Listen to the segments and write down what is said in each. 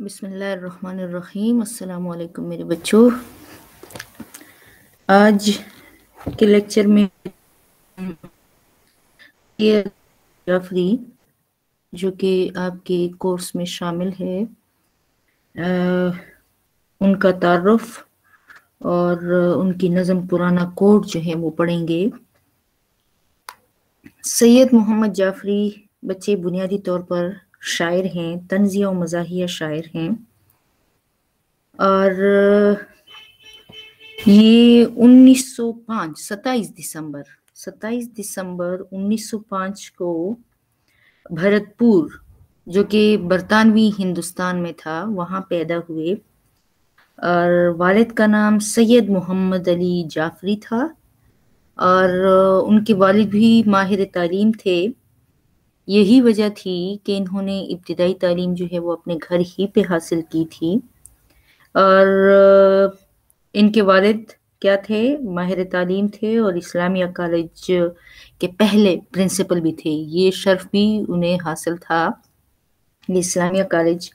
بسم اللہ الرحمن الرحیم۔ السلام علیکم میرے بچوں۔ آج کے لیکچر میں جعفری جو کہ آپ کے کورس میں شامل ہے ان کا تعارف اور ان کی نظم پرانا کوڈ جو ہے وہ پڑھیں گے۔ سید محمد جعفری بچے بنیادی طور پر شاعر ہیں، طنزیہ و مزاحیہ شاعر ہیں، اور یہ 1905 ستائیس دسمبر 1905 کو بھرتپور جو کہ برطانوی ہندوستان میں تھا وہاں پیدا ہوئے، اور والد کا نام سید محمد علی جعفری تھا، اور ان کے والد بھی ماہر تعلیم تھے۔ یہی وجہ تھی کہ انہوں نے ابتدائی تعلیم جو ہے وہ اپنے گھر ہی پہ حاصل کی تھی، اور ان کے والد کیا تھے؟ ماہر تعلیم تھے اور اسلامیہ کالج کے پہلے پرنسپل بھی تھے۔ یہ شرف بھی انہیں حاصل تھا، اسلامیہ کالج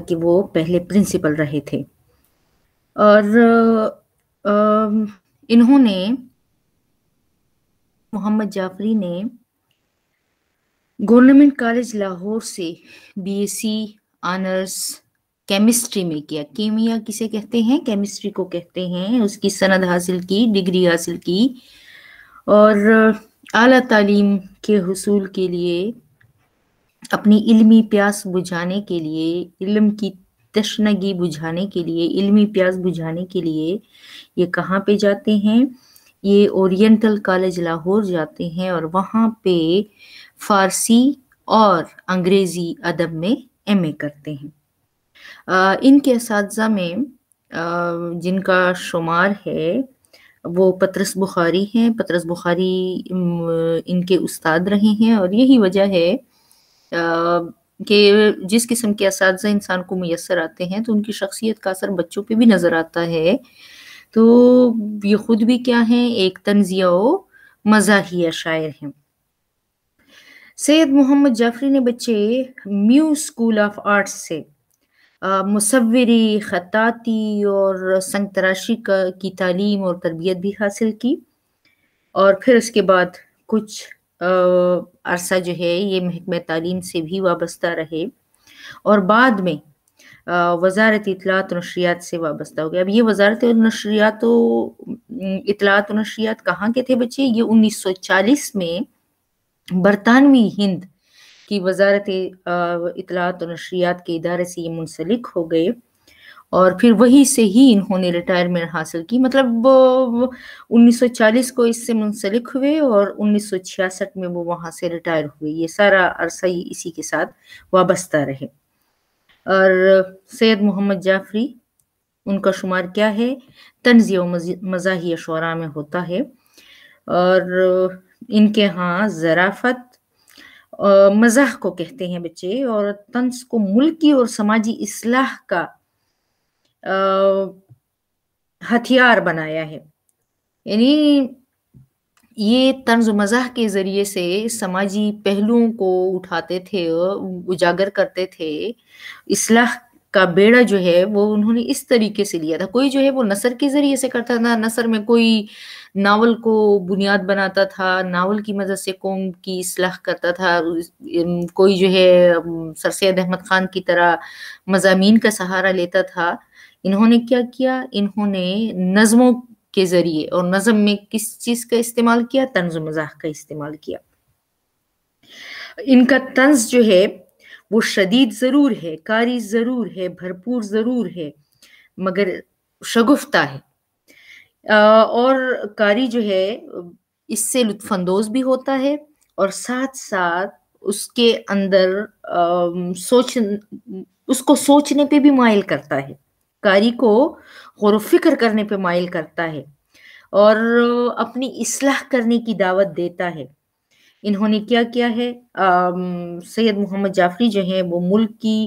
کے وہ پہلے پرنسپل رہے تھے، اور انہوں نے محمد جعفری نے گورنمنٹ کالج لاہور سے BSc آنرس کیمسٹری میں کیا۔ کیمیا کسے کہتے ہیں؟ کیمسٹری کو کہتے ہیں۔ اس کی سند حاصل کی، ڈگری حاصل کی، اور اعلیٰ تعلیم کے حصول کے لیے، اپنی علمی پیاس بجھانے کے لیے، علم کی تشنگی بجھانے کے لیے، علمی پیاس بجھانے کے لیے یہ کہاں پہ جاتے ہیں؟ یہ اورینٹل کالج لاہور جاتے ہیں، اور وہاں پہ فارسی اور انگریزی ادب میں MA کرتے ہیں۔ ان کے اساتذہ میں جن کا شمار ہے وہ پطرس بخاری ہیں۔ پطرس بخاری ان کے استاد رہے ہیں، اور یہی وجہ ہے کہ جس قسم کے اساتذہ انسان کو میسر آتے ہیں تو ان کی شخصیت کا اثر بچوں پہ بھی نظر آتا ہے۔ تو یہ خود بھی کیا ہیں؟ ایک طنزیہ و مزاحیہ شاعر ہیں۔ سید محمد جعفری نے بچے میو اسکول آف آرٹس سے مصوری، خطاطی اور سنگ تراشی کی تعلیم اور تربیت بھی حاصل کی، اور پھر اس کے بعد کچھ عرصہ جو ہے یہ محکمہ تعلیم سے بھی وابستہ رہے، اور بعد میں وزارت اطلاعات و نشریات سے وابستہ ہو گیا۔ اب یہ وزارت اطلاعات و نشریات کہاں کے تھے بچے؟ یہ 1940 میں برطانوی ہند کی وزارت اطلاعات و نشریات کے ادارے سے یہ منسلک ہو گئے، اور پھر وہی سے ہی انہوں نے ریٹائرمنٹ حاصل کی۔ مطلب 1940 کو اس سے منسلک ہوئے اور 1966 میں وہ وہاں سے ریٹائر ہوئے۔ یہ سارا عرصہ اسی کے ساتھ وابستہ رہے۔ اور سید محمد جعفری ان کا شمار کیا ہے؟ طنزیہ و مزاحیہ شعراء میں ہوتا ہے، اور ان کے ہاں ظرافت مزاح کو کہتے ہیں بچے، اور طنز کو ملکی اور سماجی اصلاح کا ہتھیار بنایا ہے۔ یعنی یہ طنز و مزاح کے ذریعے سے سماجی پہلوؤں کو اٹھاتے تھے، اجاگر کرتے تھے۔ اصلاح کا بیڑا جو ہے وہ انہوں نے اس طریقے سے لیا تھا۔ کوئی جو ہے وہ نثر کے ذریعے سے کرتا تھا، نثر میں کوئی ناول کو بنیاد بناتا تھا، ناول کی مدد سے قوم کی اصلاح کرتا تھا، کوئی جو ہے سر سید احمد خان کی طرح مضامین کا سہارا لیتا تھا۔ انہوں نے کیا کیا؟ انہوں نے نظموں کے ذریعے، اور نظم میں کس چیز کا استعمال کیا؟ طنز و مزاح کا استعمال کیا۔ ان کا طنز جو ہے وہ شدید ضرور ہے، کاری ضرور ہے، بھرپور ضرور ہے، مگر شگفتہ ہے، اور کاری جو ہے اس سے لطف اندوز بھی ہوتا ہے، اور ساتھ ساتھ اس کے اندر اس کو سوچنے پہ بھی مائل کرتا ہے، کاری کو غور و فکر کرنے پہ مائل کرتا ہے، اور اپنی اصلاح کرنے کی دعوت دیتا ہے۔ انہوں نے کیا کیا ہے؟ سید محمد جعفری جو ہیں وہ ملک کی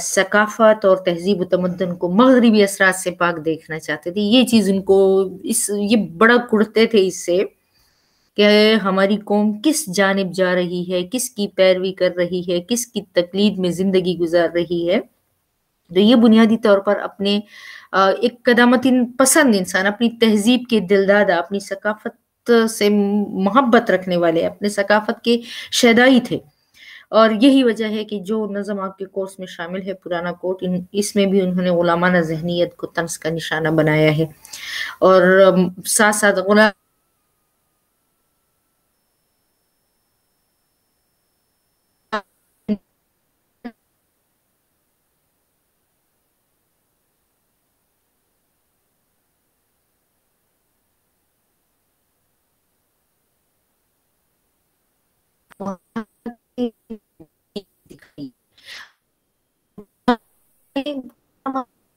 ثقافت اور تہذیب و تمدن کو مغربی اثرات سے پاک دیکھنا چاہتے تھے۔ یہ چیز ان کو یہ بڑا کڑتے تھے اس سے کہ ہماری قوم کس جانب جا رہی ہے، کس کی پیروی کر رہی ہے، کس کی تقلید میں زندگی گزار رہی ہے۔ تو یہ بنیادی طور پر اپنے ایک قدامت پسند انسان، اپنی تہذیب کے دلدادہ، اپنی ثقافت سے محبت رکھنے والے، اپنے ثقافت کے شیدائی تھے. اور یہی وجہ ہے کہ جو نظم آپ کے کورس میں شامل ہے پرانا کوٹ، اس میں بھی انہوں نے غلامانہ ذہنیت کو طنز کا نشانہ بنایا ہے. اور ساتھ ساتھ غلام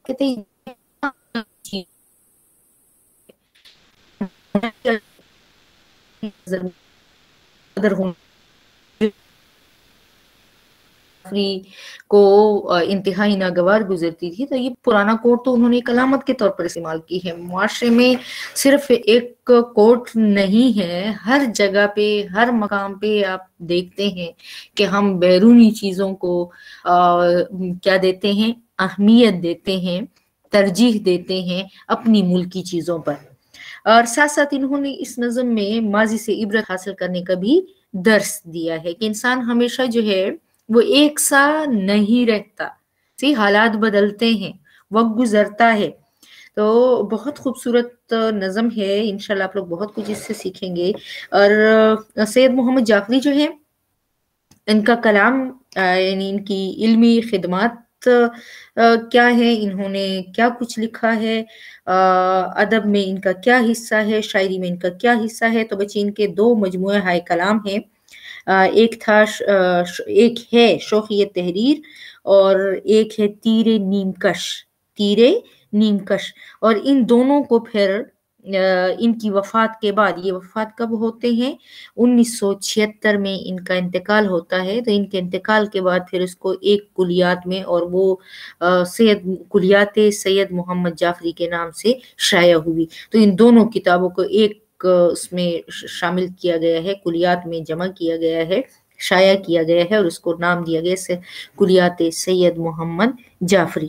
کہتے ہیں کو انتہائی ناگوار گزرتی تھی. تو یہ پرانا کوٹ تو انہوں نے ایک علامت کے طور پر استعمال کی ہے. معاشرے میں صرف ایک کوٹ نہیں ہے، ہر جگہ پہ، ہر مقام پہ آپ دیکھتے ہیں کہ ہم بیرونی چیزوں کو کیا دیتے ہیں، اہمیت دیتے ہیں، ترجیح دیتے ہیں اپنی ملکی چیزوں پر. اور ساتھ ساتھ انہوں نے اس نظم میں ماضی سے عبرت حاصل کرنے کا بھی درس دیا ہے کہ انسان ہمیشہ جو ہے وہ ایک سا نہیں رہتا، حالات بدلتے ہیں، وقت گزرتا ہے. تو بہت خوبصورت نظم ہے، انشاءاللہ آپ لوگ بہت کچھ اس سے سیکھیں گے. اور سید محمد جعفری جو ہے، ان کا کلام یعنی ان کی علمی خدمات کیا ہے، انہوں نے کیا کچھ لکھا ہے، ادب میں ان کا کیا حصہ ہے، شاعری میں ان کا کیا حصہ ہے. تو بچے ان کے دو مجموعہ ہائے کلام ہیں. ایک ہے شوخی تحریر اور ایک ہے تیر نیم کش. اور ان دونوں کو پھر ان کی وفات کے بعد، یہ وفات کب ہوتے ہیں، 1976 میں ان کا انتقال ہوتا ہے. تو ان کے انتقال کے بعد پھر اس کو ایک کلیات میں، اور وہ کلیات سید محمد جعفری کے نام سے شائع ہوئی. تو ان دونوں کتابوں کو ایک اس میں شامل کیا گیا ہے، کلیات میں جمع کیا گیا ہے، شائع کیا گیا ہے، اور اس کو نام دیا گیا کلیات سید محمد جعفری.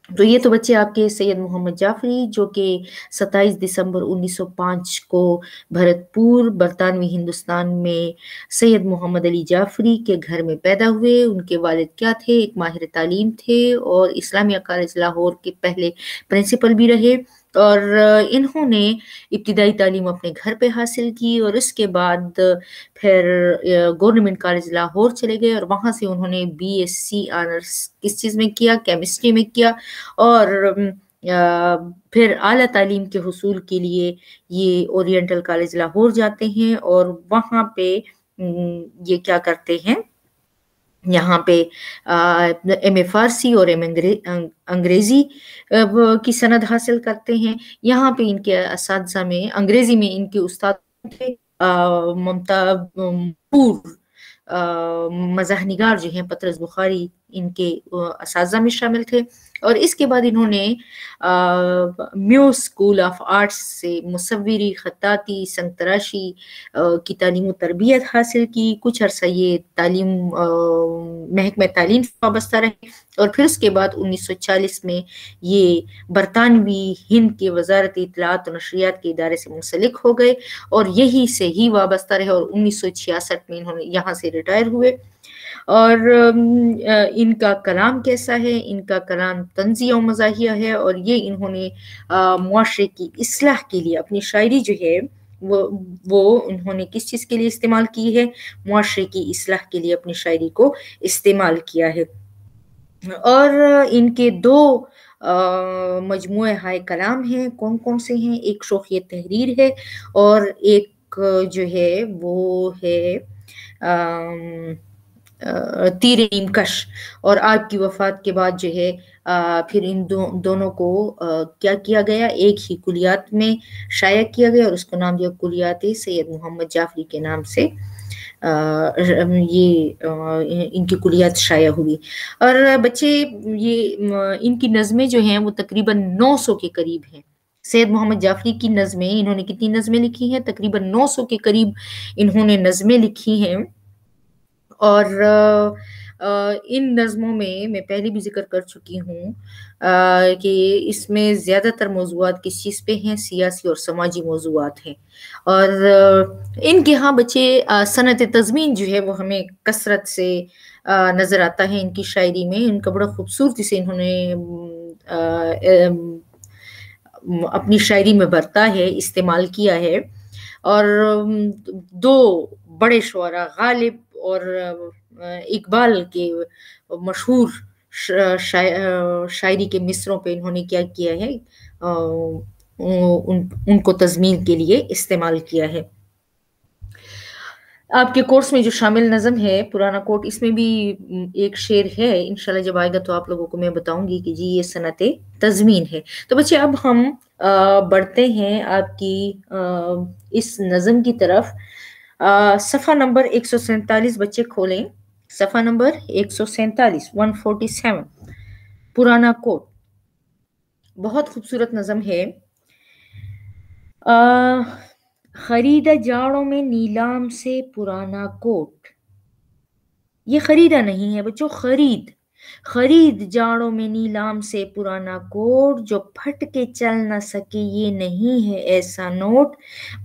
تو یہ تو بچے آپ کے سید محمد جعفری، جو کہ 27 دسمبر 1905 کو بھرت پور برطانوی ہندوستان میں سید محمد علی جعفری کے گھر میں پیدا ہوئے. ان کے والد کیا تھے، ایک ماہر تعلیم تھے اور اسلامیہ کالج لاہور کے پہلے پرنسپل بھی رہے. اور انہوں نے ابتدائی تعلیم اپنے گھر پہ حاصل کی، اور اس کے بعد پھر گورنمنٹ کالج لاہور چلے گئے، اور وہاں سے انہوں نے BSc آنرس کس چیز میں کیا، کیمسٹری میں کیا. اور پھر اعلیٰ تعلیم کے حصول کے لیے یہ اورینٹل کالج لاہور جاتے ہیں، اور وہاں پہ یہ کیا کرتے ہیں، یہاں پہ ایم اے فارسی اور ایم انگریزی کی سند حاصل کرتے ہیں. یہاں پہ ان کے اساتذہ میں انگریزی میں ان کے استاد تھے ممتا پور مزاح نگار جو ہیں پطرس بخاری، ان کے اساتذہ میں شامل تھے. اور اس کے بعد انہوں نے میو اسکول آف آرٹس سے مصوری، خطاطی، سنگ تراشی کی تعلیم و تربیت حاصل کی. کچھ عرصہ یہ تعلیم محکمہ تعلیم سے وابستہ رہے، اور پھر اس کے بعد 1940 میں یہ برطانوی ہند کے وزارت اطلاعات و نشریات کے ادارے سے منسلک ہو گئے، اور یہی سے ہی وابستہ رہے. اور 1966 میں انہوں نے یہاں سے ریٹائر ہوئے. اور ان کا کلام کیسا ہے، ان کا کلام طنزیہ و مزاحیہ ہے، اور یہ انہوں نے معاشرے کی اصلاح کے لیے اپنی شاعری جو ہے وہ انہوں نے کس چیز کے لیے استعمال کی ہے، معاشرے کی اصلاح کے لیے اپنی شاعری کو استعمال کیا ہے. اور ان کے دو مجموعہ ہائے کلام ہیں، کون کون سے ہیں، ایک شوخی تحریر ہے، اور ایک جو ہے وہ ہے تیر نیم کش. اور آپ کی وفات کے بعد جو ہے پھر ان دونوں کو کیا کیا گیا، ایک ہی کلیات میں شائع کیا گیا، اور اس کو نام دیا کلیات سید محمد جعفری کے نام سے یہ ان کی کلیات شائع ہوئی. اور بچے یہ ان کی نظمیں جو ہیں وہ تقریباً 900 کے قریب ہیں. سید محمد جعفری کی نظمیں، انہوں نے کتنی نظمیں لکھی ہیں، تقریباً 900 کے قریب انہوں نے نظمیں لکھی ہیں. اور ان نظموں میں پہلے بھی ذکر کر چکی ہوں کہ اس میں زیادہ تر موضوعات کس چیز پہ ہیں، سیاسی اور سماجی موضوعات ہیں، اور ان کے ہاں بچے صنعت تضمین جو ہے وہ ہمیں کثرت سے نظر آتا ہے ان کی شاعری میں. ان کا بڑا خوبصورتی سے انہوں نے اپنی شاعری میں برتا ہے، استعمال کیا ہے. اور دو بڑے شعراء غالب اور اقبال کے مشہور شاعری کے مصروں پہ انہوں نے کیا کیا ہے، ان کو تضمین کے لیے استعمال کیا ہے. آپ کے کورس میں جو شامل نظم ہے پرانا کوٹ، اس میں بھی ایک شعر ہے، انشاءاللہ جب آئے گا تو آپ لوگوں کو میں بتاؤں گی کہ جی یہ صنعت تضمین ہے. تو بچے اب ہم بڑھتے ہیں آپ کی اس نظم کی طرف. صفحہ نمبر 147 بچے کھولیں، صفحہ نمبر 147 147 پرانا کوٹ. بہت خوبصورت نظم ہے. خریدا جاڑوں میں نیلام سے پرانا کوٹ. یہ خریدا نہیں ہے بچوں، خرید جاڑوں میں نیلام سے پرانا کوٹ. جو پھٹ کے چل نہ سکے یہ نہیں ہے ایسا نوٹ.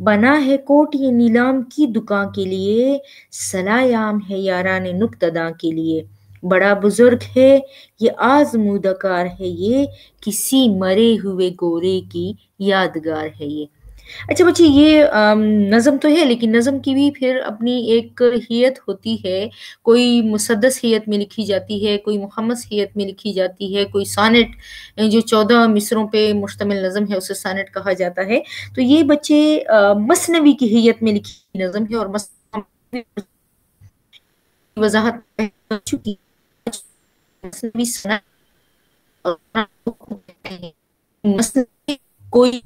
بنا ہے کوٹ یہ نیلام کی دکان کے لیے، صلاح عام ہے یاران نقطہ کے لیے. بڑا بزرگ ہے یہ آزمودہ کار ہے یہ، کسی مرے ہوئے گورے کی یادگار ہے یہ. اچھا بچے، یہ نظم تو ہے لیکن نظم کی بھی پھر اپنی ایک حیت ہوتی ہے. کوئی مسدس حیت میں لکھی جاتی ہے، کوئی مخمس حیت میں لکھی جاتی ہے، کوئی سانٹ جو 14 مصروں پہ مشتمل نظم ہے اسے سانٹ کہا جاتا ہے. تو یہ بچے مثنوی کی حیت میں لکھی نظم ہے، اور مثنوی وضاحت کر چکی مثنوی صنعت اور مثنوی کوئی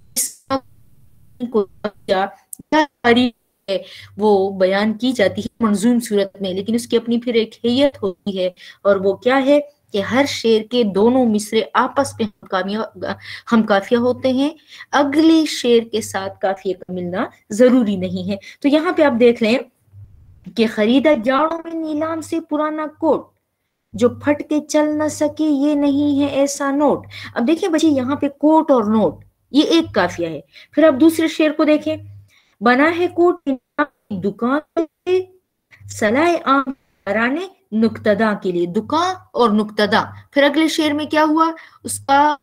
ہے وہ بیان کی جاتی ہے منظوم صورت میں، لیکن اس کی اپنی پھر ایک حیت ہوتی ہے، اور وہ کیا ہے کہ ہر شعر کے دونوں مصرے آپس میں ہم کافیہ ہوتے ہیں، اگلے شعر کے ساتھ کافیہ کا ملنا ضروری نہیں ہے. تو یہاں پہ آپ دیکھ لیں کہ خریدا جاڑوں میں نیلام سے پرانا کوٹ، جو پھٹ کے چل نہ سکے یہ نہیں ہے ایسا نوٹ. اب دیکھیں بچے یہاں پہ کوٹ اور نوٹ یہ ایک قافیہ ہے. پھر آپ دوسرے شعر کو دیکھیں، بنا ہے کوٹ دکان پہ، صلاح عام کرانے نقطہ کے لیے. دکان اور نقطہ. پھر اگلے شعر میں کیا ہوا، اس کا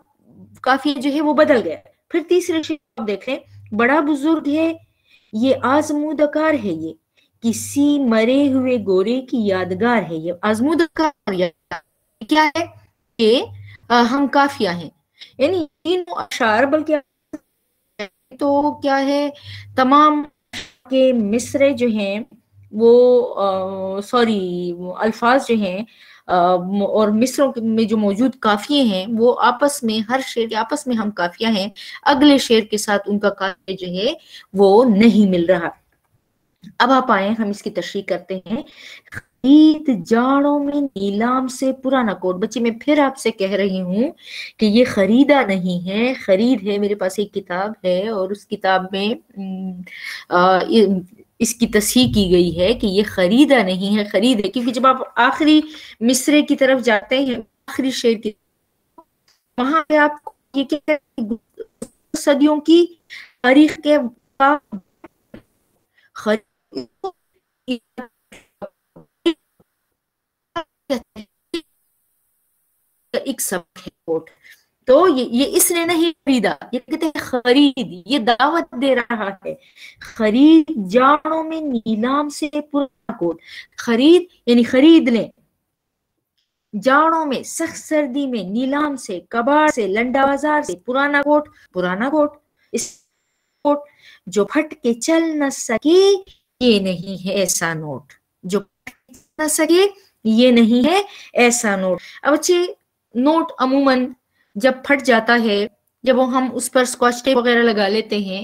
قافیہ جو ہے وہ بدل گیا. پھر تیسرے شعر آپ دیکھیں، بڑا بزرگ ہے یہ آزمودہ کار ہے یہ، کسی مرے ہوئے گورے کی یادگار ہے یہ. آزمودہ کار کیا ہے کہ ہم کافیہ ہیں، یعنی تینوں اشعار بلکہ تو کیا ہے تمام کے مصرے جو ہیں وہ الفاظ جو ہیں اور مصروں میں جو موجود قافیے ہیں وہ آپس میں ہر شعر کے آپس میں ہم قافیہ ہیں، اگلے شعر کے ساتھ ان کا قافیہ جو ہے وہ نہیں مل رہا. اب آپ آئیں ہم اس کی تشریح کرتے ہیں. خرید جاڑوں میں نیلام سے پرانا کوٹ. بچے میں پھر آپ سے کہہ رہی ہوں کہ یہ خریدا نہیں ہے، خرید ہے. میرے پاس ایک کتاب ہے اور اس کتاب میں اس کی تصحیح کی گئی ہے کہ یہ خریدا نہیں ہے، خرید ہے. کیونکہ جب آپ آخری مصرے کی طرف جاتے ہیں، آخری شعر کی، وہاں پہ آپ یہ کہتے ہیں صدیوں کی تاریخ کے ایک سبق ہے کوٹ. تو یہ اس نے نہیں خریدا، یہ کہتے ہیں خرید، یہ دعوت دے رہا ہے. خرید جاڑوں میں نیلام سے پرانا کوٹ. خرید یعنی خرید لیں جاڑوں میں، سخت سردی میں، نیلام سے، کباڑ سے، لنڈا بازار سے، پرانا کوٹ. پرانا کوٹ، اس کوٹ جو پھٹ کے چل نہ سکے یہ نہیں ہے ایسا نوٹ. جو پھٹ کے چل نہ سکے یہ نہیں ہے ایسا نوٹ. اب اچھے نوٹ عموماً جب پھٹ جاتا ہے، جب ہم اس پر اسکاچ ٹیپ وغیرہ لگا لیتے ہیں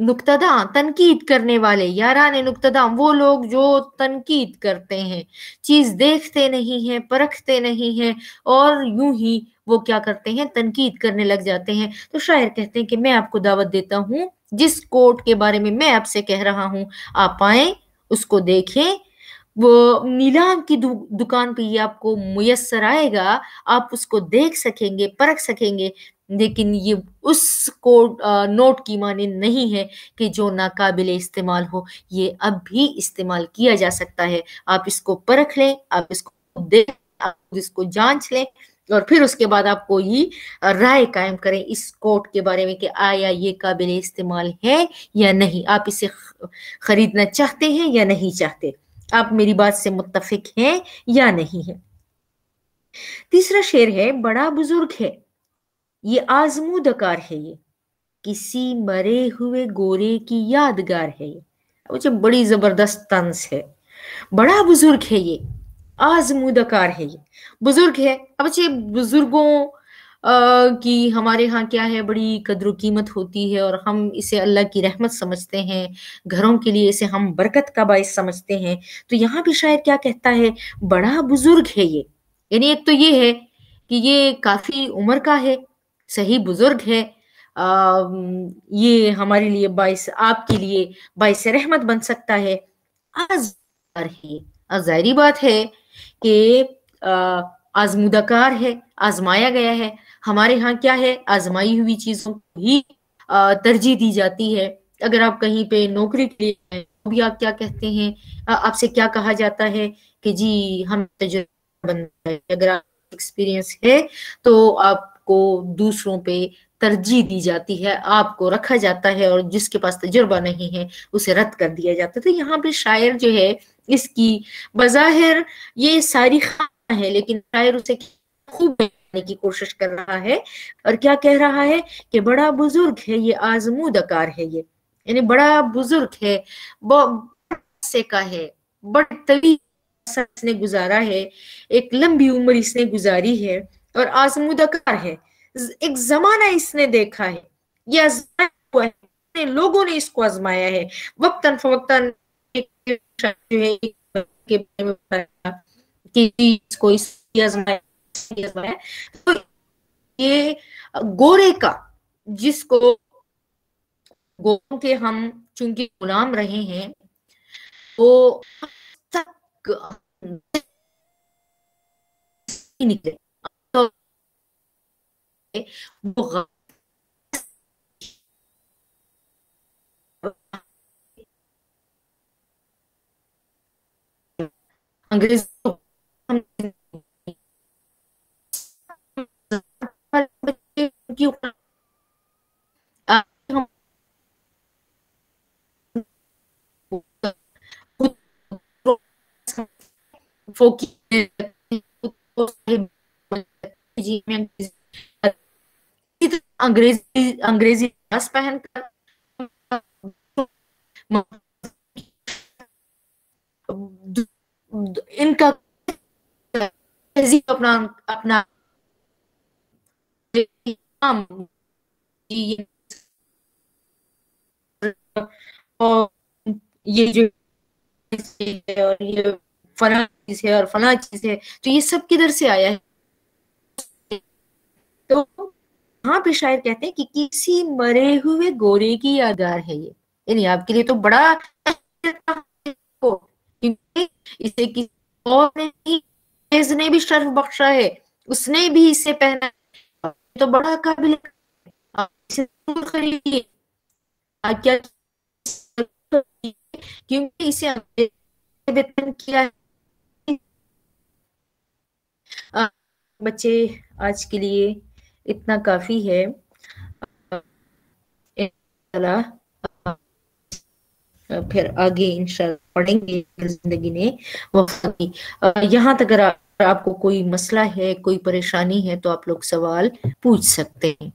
نقطہ تنقید کرنے والے، یاران نقطہ وہ لوگ جو تنقید کرتے ہیں، چیز دیکھتے نہیں ہیں، پرکھتے نہیں ہیں، اور یوں ہی وہ کیا کرتے ہیں، تنقید کرنے لگ جاتے ہیں۔ تو شاعر کہتے ہیں کہ میں آپ کو دعوت دیتا ہوں، جس کوٹ کے بارے میں آپ سے کہہ رہا ہوں، آپ آئیں، اس کو دیکھیں، وہ نیلام کی دکان پہ یہ آپ کو میسر آئے گا، آپ اس کو دیکھ سکیں گے، پرکھ سکیں گے، لیکن یہ اس کوڈ نوٹ کی مانند نہیں ہے کہ جو ناقابل استعمال ہو۔ یہ اب بھی استعمال کیا جا سکتا ہے، آپ اس کو پرکھ لیں، آپ اس کو دیکھ، آپ اس کو جانچ لیں، اور پھر اس کے بعد آپ کوئی رائے قائم کریں اس کوٹ کے بارے میں کہ آیا یہ قابل استعمال ہے یا نہیں، آپ اسے خریدنا چاہتے ہیں یا نہیں چاہتے، آپ میری بات سے متفق ہیں یا نہیں ہیں۔ تیسرا شعر ہے، بڑا بزرگ ہے، یہ آزمودہ کار ہے، یہ کسی مرے ہوئے گورے کی یادگار ہے، یہ مجھے بڑی زبردست طنز ہے۔ بڑا بزرگ ہے، یہ آزمودہ کار ہے، یہ بزرگ ہے۔ اب اچھے بزرگوں کی ہمارے ہاں کیا ہے، بڑی قدر و قیمت ہوتی ہے، اور ہم اسے اللہ کی رحمت سمجھتے ہیں، گھروں کے لیے اسے ہم برکت کا باعث سمجھتے ہیں۔ تو یہاں بھی شاعر کیا کہتا ہے، بڑا بزرگ ہے یہ، یعنی ایک تو یہ ہے کہ یہ کافی عمر کا ہے، صحیح بزرگ ہے، یہ ہمارے لیے باعث، آپ کے لیے باعث رحمت بن سکتا ہے۔ آزمودہ ہے، ظاہری بات ہے کہ آزمودہ کار ہے، آزمایا گیا ہے۔ ہمارے ہاں کیا ہے، آزمائی ہوئی چیزوں کو ہی ترجیح دی جاتی ہے۔ اگر آپ کہیں پہ نوکری کے لیے ہیں تو بھی آپ کیا کہتے ہیں، آپ سے کیا کہا جاتا ہے کہ جی ہم تجربہ بنتا ہے، اگر آپ ایکسپیرینس ہے تو آپ کو دوسروں پہ ترجیح دی جاتی ہے، آپ کو رکھا جاتا ہے، اور جس کے پاس تجربہ نہیں ہے اسے رد کر دیا جاتا ہے۔ تو یہاں پہ شاعر جو ہے، اس کی بظاہر یہ ساری خواہ ہے، لیکن شاعر اسے خوب بیان کی کوشش کر رہا ہے، اور کیا کہہ رہا ہے کہ بڑا بزرگ ہے، یہ آزمودہ کار ہے، یہ یعنی بڑا بزرگ ہے، سے کا ہے، بڑا طویل عرصہ اس نے گزارا ہے، ایک لمبی عمر اس نے گزاری ہے، اور آزمودہ کار ہے، ایک زمانہ اس نے دیکھا ہے، یہ آزمایا ہوا ہے، لوگوں نے اس کو آزمایا ہے، وقتاً فوقتاً جو ہے کہ اس کو اس کی آزمایا۔ تو یہ گورے کا، جس کو گوروں کے ہم چونکہ غلام رہے ہیں، وہ تک نکلے، وہ انگریز انگریزی لباس پہن کر ان کا تہذیب اپنا اور یہ جو اور یہ فلاں چیز ہے اور فلاں چیز ہے، تو یہ سب کدھر سے آیا ہے؟ تو ہاں پہ شاعر کہتے ہیں کہ کسی مرے ہوئے گورے کی یادگار ہے یہ، یعنی آپ کے لیے تو بڑا کیونکہ اسے کسی اور نے بھی شرف بخشا ہے، اس نے بھی اسے پہنا ہے، تو بڑا قابل اسے ضرور خریدیے، کیا کیونکہ اسے بہتر کیا ہے۔ بچے آج کے لیے اتنا کافی ہے، پھر آگے انشاءاللہ پڑھیں گے زندگی نے وقت۔ یہاں تک اگر آپ کو کوئی مسئلہ ہے، کوئی پریشانی ہے تو آپ لوگ سوال پوچھ سکتے ہیں۔